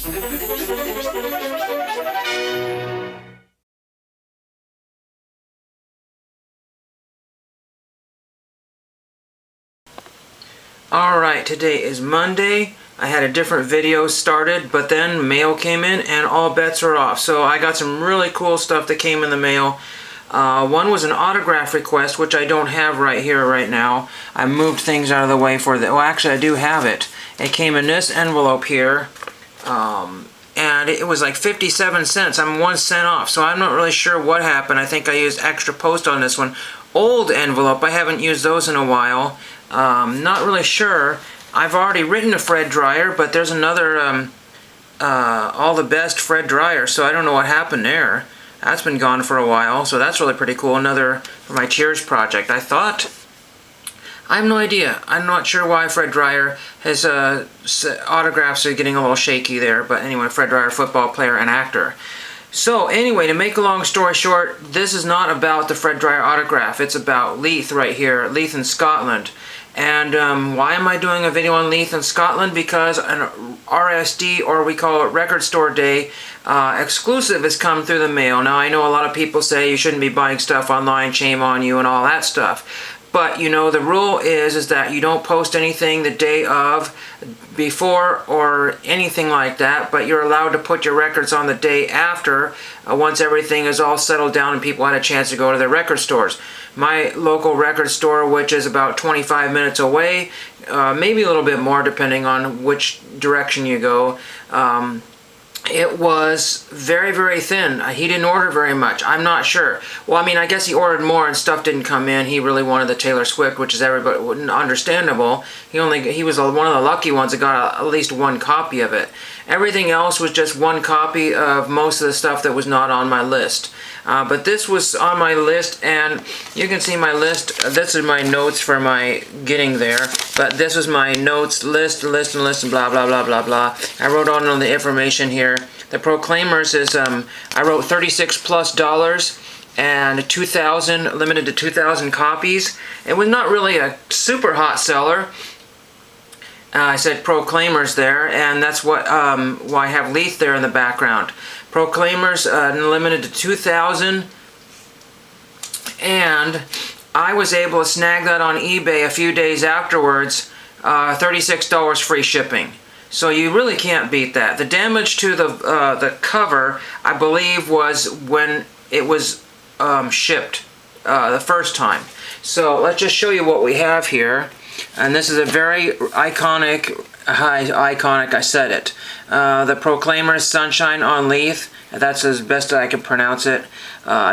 Alright, today is Monday. I had a different video started, but then mail came in and all bets are off. So I got some really cool stuff that came in the mail. One was an autograph request, which I don't have right here right now. I moved things out of the way for that. Well, actually I do have it. It came in this envelope here. And it was like 57 cents. I'm 1 cent off, so I'm not really sure what happened. I think I used extra post on this one. Old envelope, I haven't used those in a while. Not really sure. I've already written a Fred Dryer, but there's another All the Best Fred Dryer, so I don't know what happened there. That's been gone for a while, so that's really pretty cool. Another for my Cheers project. I have no idea. I'm not sure why Fred Dryer, his autographs are getting a little shaky there, but anyway, Fred Dryer, football player and actor. So anyway, to make a long story short, this is not about the Fred Dryer autograph. It's about Leith right here, Leith in Scotland. And why am I doing a video on Leith in Scotland? Because an RSD, or we call it Record Store Day, exclusive has come through the mail. Now I know a lot of people say you shouldn't be buying stuff online, shame on you and all that stuff. But you know, the rule is that you don't post anything the day of, before, or anything like that, but you're allowed to put your records on the day after, once everything is all settled down and people had a chance to go to their record stores. My local record store, which is about 25 minutes away, maybe a little bit more depending on which direction you go, it was very, very thin. He didn't order very much. I'm not sure. Well, I mean, I guess he ordered more and stuff didn't come in. He really wanted the Taylor Swift, which is everybody understandable. He was one of the lucky ones that got at least one copy of it. Everything else was just one copy of most of the stuff that was not on my list. But this was on my list, and you can see my list. This is my notes for my getting there. But this was my notes, list, and blah, blah, blah, blah, blah. I wrote on the information here. The Proclaimers is, I wrote $36+ and 2,000, limited to 2,000 copies. It was not really a super hot seller. I said Proclaimers there, and that's what why I have Leith there in the background. Proclaimers limited to 2,000, and I was able to snag that on eBay a few days afterwards, $36 free shipping. So you really can't beat that. The damage to the cover, I believe, was when it was shipped the first time. So let's just show you what we have here. And this is a very iconic, I said it. The Proclaimers Sunshine on Leith. That's as best I can pronounce it.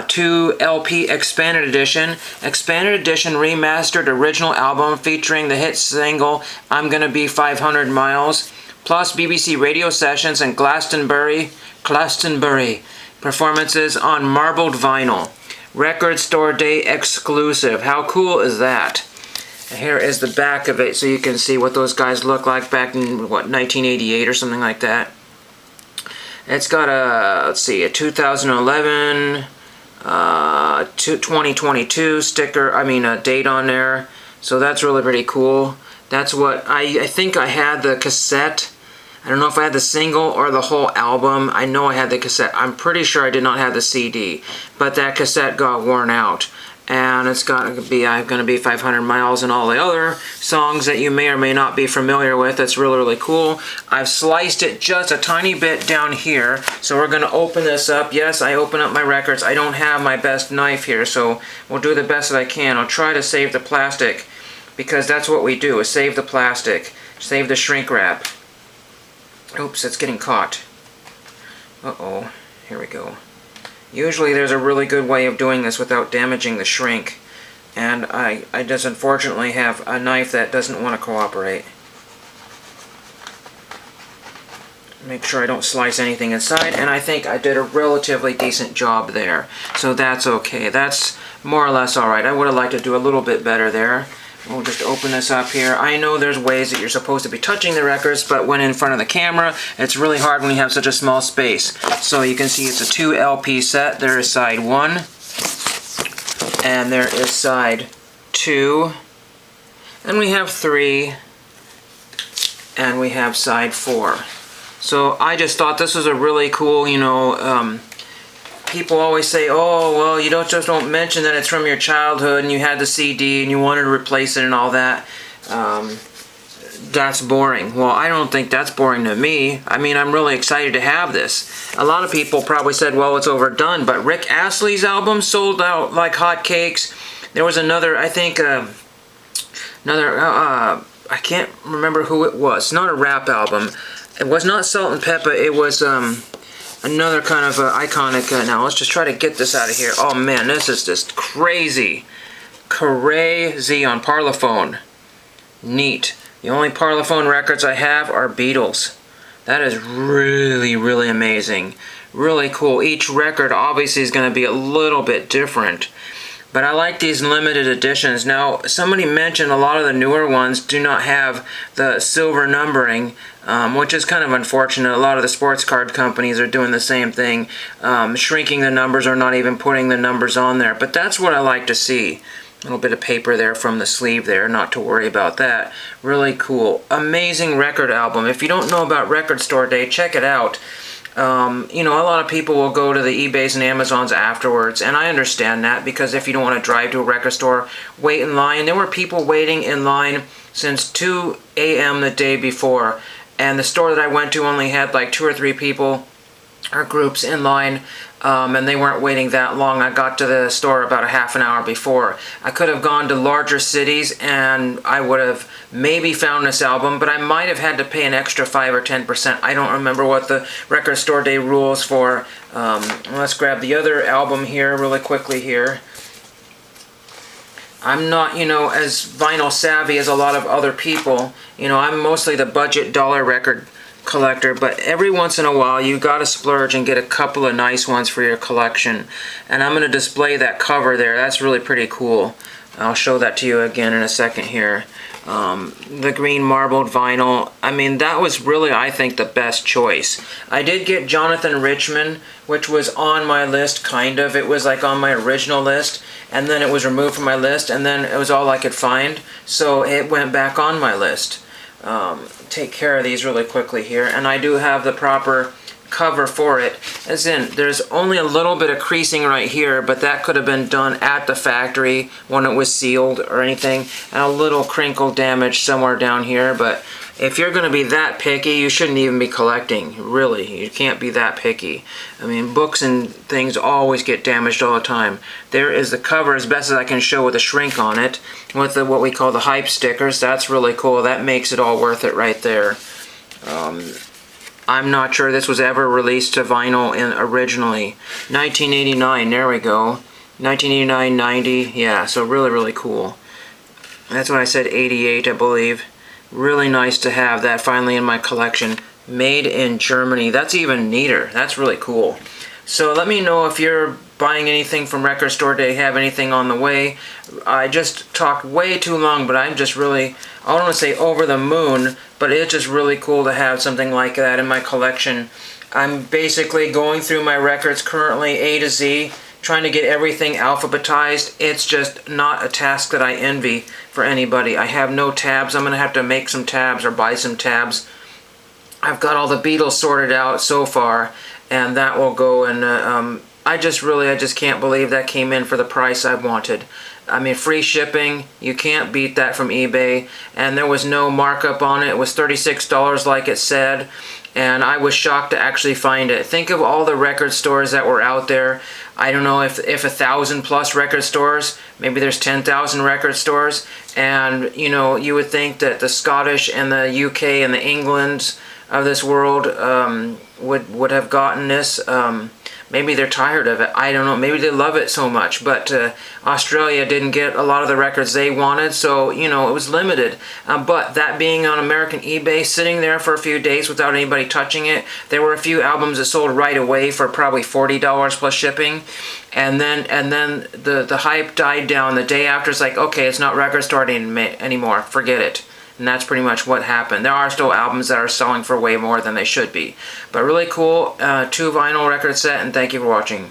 2 LP Expanded Edition. Expanded Edition remastered original album featuring the hit single I'm Gonna Be 500 Miles. Plus BBC radio sessions and Glastonbury performances on marbled vinyl. Record Store Day exclusive. How cool is that? Here is the back of it, so you can see what those guys look like back in, what, 1988 or something like that. It's got a, let's see, a 2011, 2022 sticker, a date on there. So that's really pretty cool. That's what, I think I had the cassette. I don't know if I had the single or the whole album. I know I had the cassette. I'm pretty sure I did not have the CD, but that cassette got worn out. And it's got to be I'm Gonna Be 500 Miles and all the other songs that you may or may not be familiar with. That's really, really cool. I've sliced it just a tiny bit down here. So we're going to open this up. Yes, I open up my records. I don't have my best knife here, so we'll do the best that I can. I'll try to save the plastic, because that's what we do, is save the plastic. Save the shrink wrap. Oops, it's getting caught. Uh-oh. Here we go. Usually there's a really good way of doing this without damaging the shrink, and I just unfortunately have a knife that doesn't want to cooperate. Make sure I don't slice anything inside, and I think I did a relatively decent job there, so that's okay. That's more or less alright. I would have liked to do a little bit better there. We'll just open this up here. I know there's ways that you're supposed to be touching the records, but when in front of the camera, it's really hard when you have such a small space. So you can see it's a 2 LP set. There is side 1, and there is side 2, and we have 3, and we have side 4. So I just thought this was a really cool, people always say, oh, well, you don't mention that it's from your childhood and you had the CD and you wanted to replace it and all that. That's boring. Well, I don't think that's boring to me. I mean, I'm really excited to have this. A lot of people probably said, well, it's overdone, but Rick Astley's album sold out like hotcakes. There was another, I think, I can't remember who it was. Not a rap album. It was not Salt and Pepper. It was another kind of iconic. Now, let's just try to get this out of here. Oh, man, this is just crazy. Crazy on Parlophone. Neat. The only Parlophone records I have are Beatles. That is really, really amazing. Really cool. Each record obviously is going to be a little bit different. But I like these limited editions. Now, somebody mentioned a lot of the newer ones do not have the silver numbering, which is kind of unfortunate. A lot of the sports card companies are doing the same thing, shrinking the numbers or not even putting the numbers on there. But that's what I like to see. A little bit of paper there from the sleeve there, not to worry about that. Really cool. Amazing record album. If you don't know about Record Store Day, check it out. A lot of people will go to the eBays and Amazons afterwards, and I understand that, because if you don't want to drive to a record store, wait in line. There were people waiting in line since 2 a.m. the day before, and the store that I went to only had like 2 or 3 people or groups in line, and they weren't waiting that long. I got to the store about a half an hour before. I could have gone to larger cities and I would have maybe found this album, but I might have had to pay an extra 5 or 10%. I don't remember what the Record Store Day rules for. Let's grab the other album here really quickly here. I'm not, as vinyl savvy as a lot of other people. I'm mostly the budget dollar record collector, but every once in a while you gotta splurge and get a couple of nice ones for your collection. And I'm going to display that cover there. That's really pretty cool. I'll show that to you again in a second here. The green marbled vinyl, I mean, that was really, I think, the best choice. I did get Jonathan Richman, which was on my list, kind of. It was like on my original list, and then it was removed from my list, and then it was all I could find, so it went back on my list. Take care of these really quickly here, and I do have the proper cover for it. As in, there's only a little bit of creasing right here, but that could have been done at the factory when it was sealed or anything, and a little crinkle damage somewhere down here. But if you're going to be that picky, you shouldn't even be collecting. Really, you can't be that picky. I mean, books and things always get damaged all the time. There is the cover, as best as I can show, with a shrink on it, with what we call the hype stickers. That's really cool. That makes it all worth it right there. I'm not sure this was ever released to vinyl originally. 1989, there we go. 1989, 90, yeah, so really, really cool. That's when I said 88, I believe. Really nice to have that finally in my collection. Made in Germany. That's even neater. That's really cool. So let me know if you're buying anything from Record Store Day, have anything on the way. I just talked way too long, but I'm just really, I don't want to say over the moon, but it's just really cool to have something like that in my collection. I'm basically going through my records currently A to Z, trying to get everything alphabetized. It's just not a task that I envy for anybody. I have no tabs. I'm going to have to make some tabs or buy some tabs. I've got all the Beatles sorted out so far, and that will go, and I just can't believe that came in for the price I wanted. I mean, free shipping, you can't beat that from eBay, and there was no markup on it. It was $36 like it said, and I was shocked to actually find it. Think of all the record stores that were out there. I don't know if 1,000 plus record stores, maybe there's 10,000 record stores, and you would think that the Scottish and the UK and the Englands of this world would have gotten this. Maybe they're tired of it. I don't know. Maybe they love it so much. But Australia didn't get a lot of the records they wanted, so it was limited. But that being on American eBay, sitting there for a few days without anybody touching it, there were a few albums that sold right away for probably $40 plus shipping. And then the hype died down. The day after, it's like, okay, it's not Record Store Day anymore. Forget it. And that's pretty much what happened. There are still albums that are selling for way more than they should be. But really cool, 2 vinyl record set, and thank you for watching.